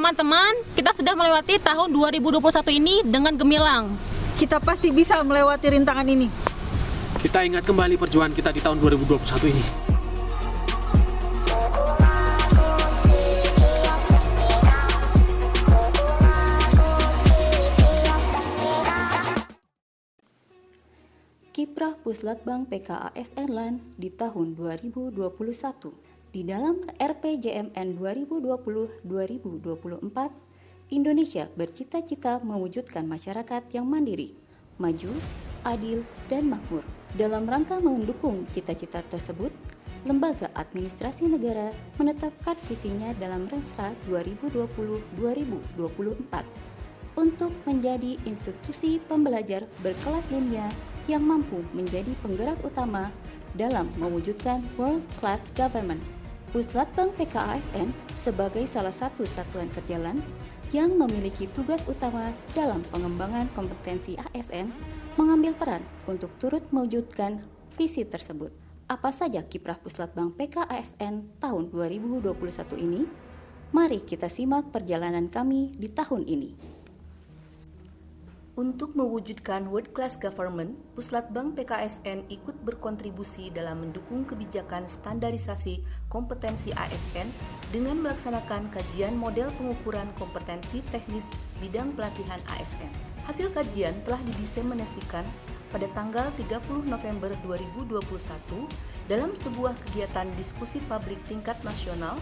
Teman-teman, kita sudah melewati tahun 2021 ini dengan gemilang. Kita pasti bisa melewati rintangan ini. Kita ingat kembali perjuangan kita di tahun 2021 ini. Kiprah Puslatbang PKASN LAN di tahun 2021. Di dalam RPJMN 2020-2024, Indonesia bercita-cita mewujudkan masyarakat yang mandiri, maju, adil, dan makmur. Dalam rangka mendukung cita-cita tersebut, Lembaga Administrasi Negara menetapkan visinya dalam Renstra 2020-2024 untuk menjadi institusi pembelajar berkelas dunia yang mampu menjadi penggerak utama dalam mewujudkan World Class Government. Puslatbang PKASN sebagai salah satu satuan kerja LAN yang memiliki tugas utama dalam pengembangan kompetensi ASN mengambil peran untuk turut mewujudkan visi tersebut. Apa saja kiprah Puslatbang PKASN tahun 2021 ini? Mari kita simak perjalanan kami di tahun ini. Untuk mewujudkan World Class Government, Puslatbang PKASN ikut berkontribusi dalam mendukung kebijakan standarisasi kompetensi ASN dengan melaksanakan kajian model pengukuran kompetensi teknis bidang pelatihan ASN. Hasil kajian telah didiseminasikan pada tanggal 30 November 2021 dalam sebuah kegiatan diskusi publik tingkat nasional,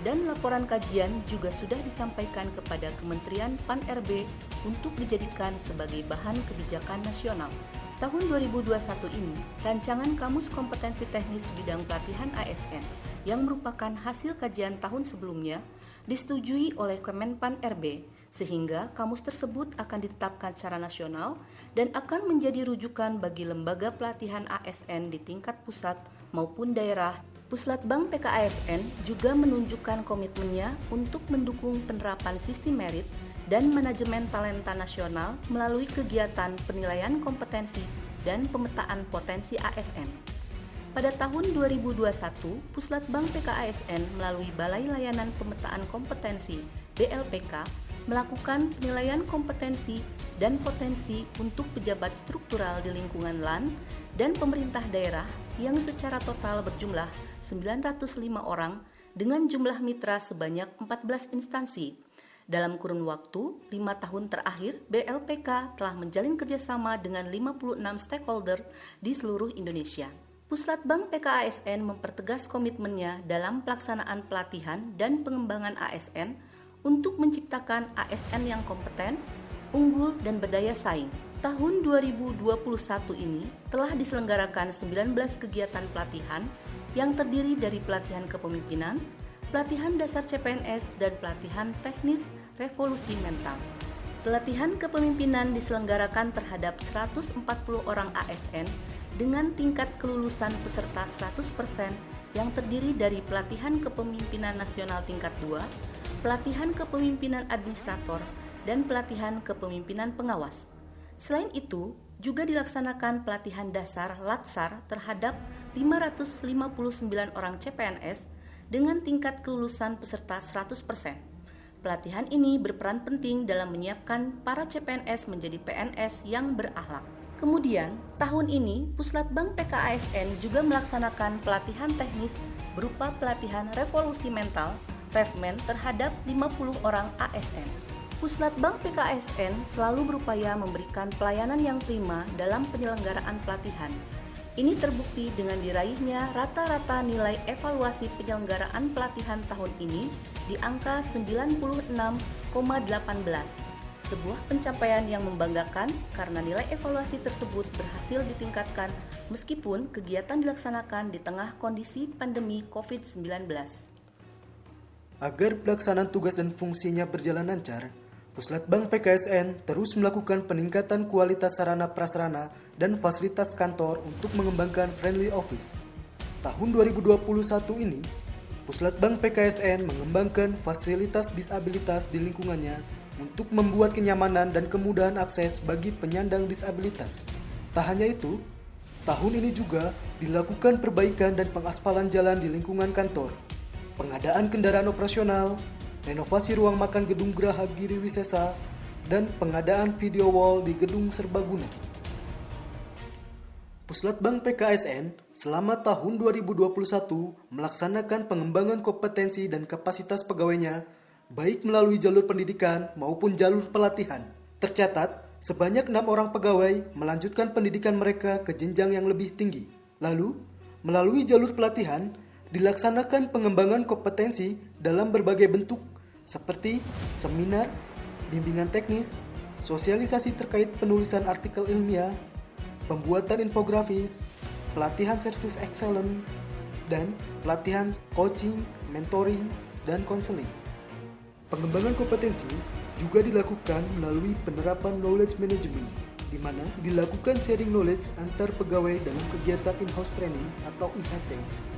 dan laporan kajian juga sudah disampaikan kepada Kementerian PAN-RB untuk dijadikan sebagai bahan kebijakan nasional. Tahun 2021 ini, rancangan Kamus Kompetensi Teknis Bidang Pelatihan ASN yang merupakan hasil kajian tahun sebelumnya disetujui oleh Kemenpan-RB, sehingga kamus tersebut akan ditetapkan secara nasional dan akan menjadi rujukan bagi lembaga pelatihan ASN di tingkat pusat maupun daerah. Puslatbang PKASN juga menunjukkan komitmennya untuk mendukung penerapan sistem merit dan manajemen talenta nasional melalui kegiatan penilaian kompetensi dan pemetaan potensi ASN. Pada tahun 2021, Puslatbang PKASN melalui Balai Layanan Pemetaan Kompetensi (BLPK) melakukan penilaian kompetensi dan potensi untuk pejabat struktural di lingkungan LAN dan pemerintah daerah yang secara total berjumlah 905 orang dengan jumlah mitra sebanyak 14 instansi. Dalam kurun waktu 5 tahun terakhir, BLPK telah menjalin kerjasama dengan 56 stakeholder di seluruh Indonesia. Puslatbang PKASN mempertegas komitmennya dalam pelaksanaan pelatihan dan pengembangan ASN untuk menciptakan ASN yang kompeten, unggul, dan berdaya saing. Tahun 2021 ini telah diselenggarakan 19 kegiatan pelatihan yang terdiri dari pelatihan kepemimpinan, pelatihan dasar CPNS, dan pelatihan teknis revolusi mental. Pelatihan kepemimpinan diselenggarakan terhadap 140 orang ASN dengan tingkat kelulusan peserta 100% yang terdiri dari pelatihan kepemimpinan nasional tingkat 2, pelatihan kepemimpinan administrator, dan pelatihan kepemimpinan pengawas. Selain itu, juga dilaksanakan pelatihan dasar LATSAR terhadap 559 orang CPNS dengan tingkat kelulusan peserta 100%. Pelatihan ini berperan penting dalam menyiapkan para CPNS menjadi PNS yang berakhlak. Kemudian, tahun ini Puslatbang PKASN juga melaksanakan pelatihan teknis berupa pelatihan revolusi mental (REVMEN) terhadap 50 orang ASN. Puslatbang PKASN selalu berupaya memberikan pelayanan yang prima dalam penyelenggaraan pelatihan. Ini terbukti dengan diraihnya rata-rata nilai evaluasi penyelenggaraan pelatihan tahun ini di angka 96,18. Sebuah pencapaian yang membanggakan karena nilai evaluasi tersebut berhasil ditingkatkan meskipun kegiatan dilaksanakan di tengah kondisi pandemi COVID-19. Agar pelaksanaan tugas dan fungsinya berjalan lancar, Puslatbang PKASN terus melakukan peningkatan kualitas sarana prasarana dan fasilitas kantor untuk mengembangkan friendly office. Tahun 2021 ini, Puslatbang PKASN mengembangkan fasilitas disabilitas di lingkungannya untuk membuat kenyamanan dan kemudahan akses bagi penyandang disabilitas. Tak hanya itu, tahun ini juga dilakukan perbaikan dan pengaspalan jalan di lingkungan kantor, pengadaan kendaraan operasional, renovasi ruang makan Gedung Geraha Giri Wisesa, dan pengadaan video wall di Gedung Serbaguna. Puslatbang PKSN selama tahun 2021 melaksanakan pengembangan kompetensi dan kapasitas pegawainya baik melalui jalur pendidikan maupun jalur pelatihan. Tercatat, sebanyak 6 orang pegawai melanjutkan pendidikan mereka ke jenjang yang lebih tinggi. Lalu, melalui jalur pelatihan, dilaksanakan pengembangan kompetensi dalam berbagai bentuk seperti seminar, bimbingan teknis, sosialisasi terkait penulisan artikel ilmiah, pembuatan infografis, pelatihan service excellence, dan pelatihan coaching, mentoring, dan konseling. Pengembangan kompetensi juga dilakukan melalui penerapan knowledge management, di mana dilakukan sharing knowledge antar pegawai dalam kegiatan in-house training atau IHT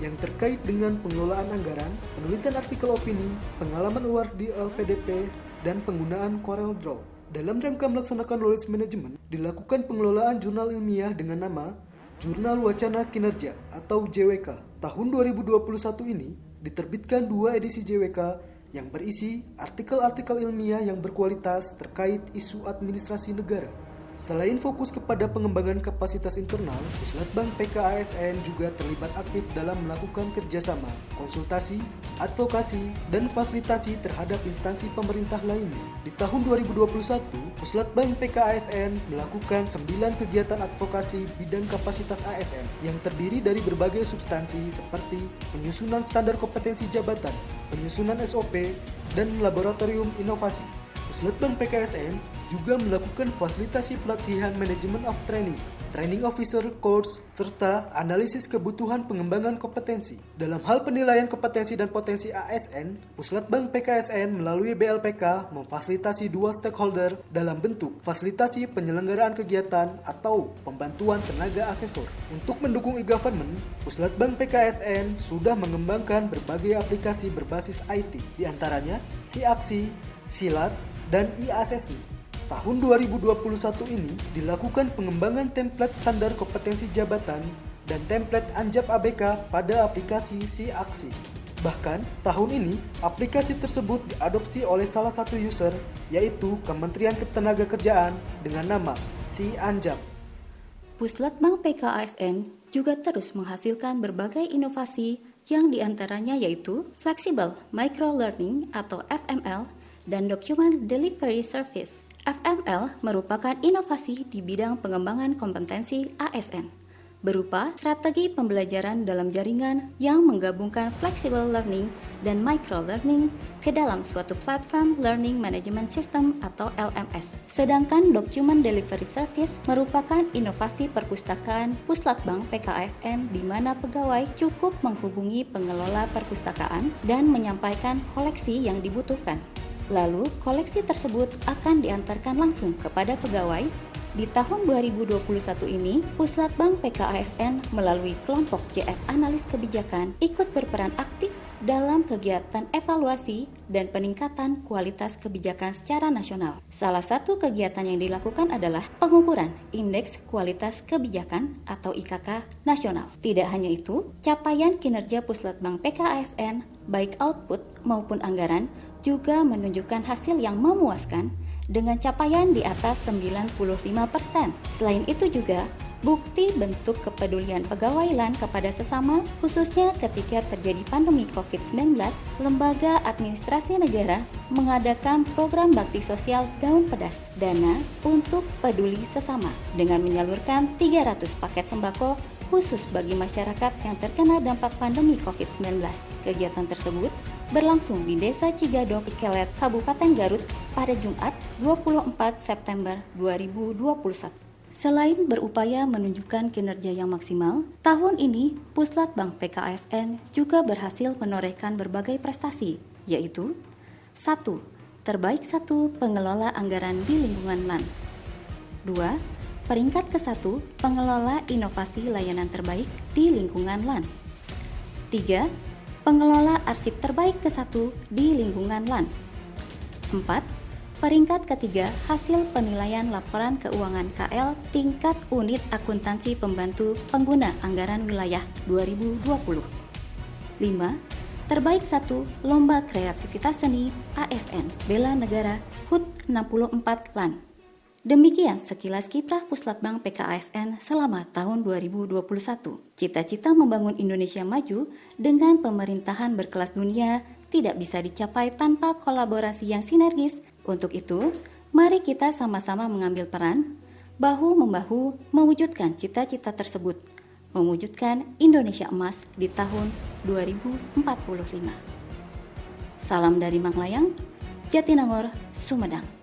yang terkait dengan pengelolaan anggaran, penulisan artikel opini, pengalaman award di LPDP, dan penggunaan Corel Draw. Dalam rangka melaksanakan knowledge management, dilakukan pengelolaan jurnal ilmiah dengan nama Jurnal Wacana Kinerja atau JWK. Tahun 2021 ini diterbitkan 2 edisi JWK yang berisi artikel-artikel ilmiah yang berkualitas terkait isu administrasi negara. Selain fokus kepada pengembangan kapasitas internal, Puslatbang PKASN juga terlibat aktif dalam melakukan kerjasama, konsultasi, advokasi, dan fasilitasi terhadap instansi pemerintah lainnya. Di tahun 2021, Puslatbang PKASN melakukan 9 kegiatan advokasi bidang kapasitas ASN yang terdiri dari berbagai substansi seperti penyusunan standar kompetensi jabatan, penyusunan SOP, dan laboratorium inovasi. Puslatbang PKSN juga melakukan fasilitasi pelatihan manajemen of training, training officer course, serta analisis kebutuhan pengembangan kompetensi. Dalam hal penilaian kompetensi dan potensi ASN, Puslatbang PKSN melalui BLPK memfasilitasi 2 stakeholder dalam bentuk fasilitasi penyelenggaraan kegiatan atau pembantuan tenaga asesor. Untuk mendukung e-government, Puslatbang PKSN sudah mengembangkan berbagai aplikasi berbasis IT, diantaranya SiAksi, Silat, dan e-assessment. Tahun 2021 ini dilakukan pengembangan template standar kompetensi jabatan dan template Anjab ABK pada aplikasi SiAksi. Bahkan, tahun ini aplikasi tersebut diadopsi oleh salah satu user, yaitu Kementerian Ketenagakerjaan dengan nama SiAnjab. Puslatbang PKASN juga terus menghasilkan berbagai inovasi yang diantaranya yaitu Flexible Micro Learning atau FML dan Document Delivery Service. FML merupakan inovasi di bidang pengembangan kompetensi ASN, berupa strategi pembelajaran dalam jaringan yang menggabungkan flexible learning dan micro learning ke dalam suatu platform learning management system atau LMS. Sedangkan Document Delivery Service merupakan inovasi perpustakaan Puslatbang PKASN di mana pegawai cukup menghubungi pengelola perpustakaan dan menyampaikan koleksi yang dibutuhkan. Lalu, koleksi tersebut akan diantarkan langsung kepada pegawai. Di tahun 2021 ini, Puslatbang PKASN melalui kelompok JF Analis Kebijakan ikut berperan aktif dalam kegiatan evaluasi dan peningkatan kualitas kebijakan secara nasional. Salah satu kegiatan yang dilakukan adalah pengukuran Indeks Kualitas Kebijakan atau IKK nasional. Tidak hanya itu, capaian kinerja Puslatbang PKASN, baik output maupun anggaran, juga menunjukkan hasil yang memuaskan dengan capaian di atas 95%. Selain itu juga, bukti bentuk kepedulian pegawai LAN kepada sesama, khususnya ketika terjadi pandemi COVID-19, Lembaga Administrasi Negara mengadakan program bakti sosial Daun Pedas, Dana untuk Peduli Sesama, dengan menyalurkan 300 paket sembako khusus bagi masyarakat yang terkena dampak pandemi COVID-19. Kegiatan tersebut berlangsung di Desa Cigadong, Ikelet, Kabupaten Garut pada Jumat 24 September 2021. Selain berupaya menunjukkan kinerja yang maksimal, tahun ini Puslatbang PKASN juga berhasil menorehkan berbagai prestasi, yaitu 1. Terbaik 1 pengelola anggaran di lingkungan LAN. 2. Peringkat ke-1 pengelola inovasi layanan terbaik di lingkungan LAN. 3. Pengelola arsip terbaik ke-1 di lingkungan LAN. 4. Peringkat ketiga hasil penilaian laporan keuangan KL tingkat unit akuntansi pembantu pengguna anggaran wilayah 2020. 5. Terbaik 1 Lomba Kreativitas Seni ASN Bela Negara HUT 64 LAN. Demikian sekilas kiprah Puslatbang PKASN selama tahun 2021. Cita-cita membangun Indonesia maju dengan pemerintahan berkelas dunia tidak bisa dicapai tanpa kolaborasi yang sinergis. Untuk itu, mari kita sama-sama mengambil peran, bahu-membahu mewujudkan cita-cita tersebut, mewujudkan Indonesia emas di tahun 2045. Salam dari Manglayang, Jatinangor, Sumedang.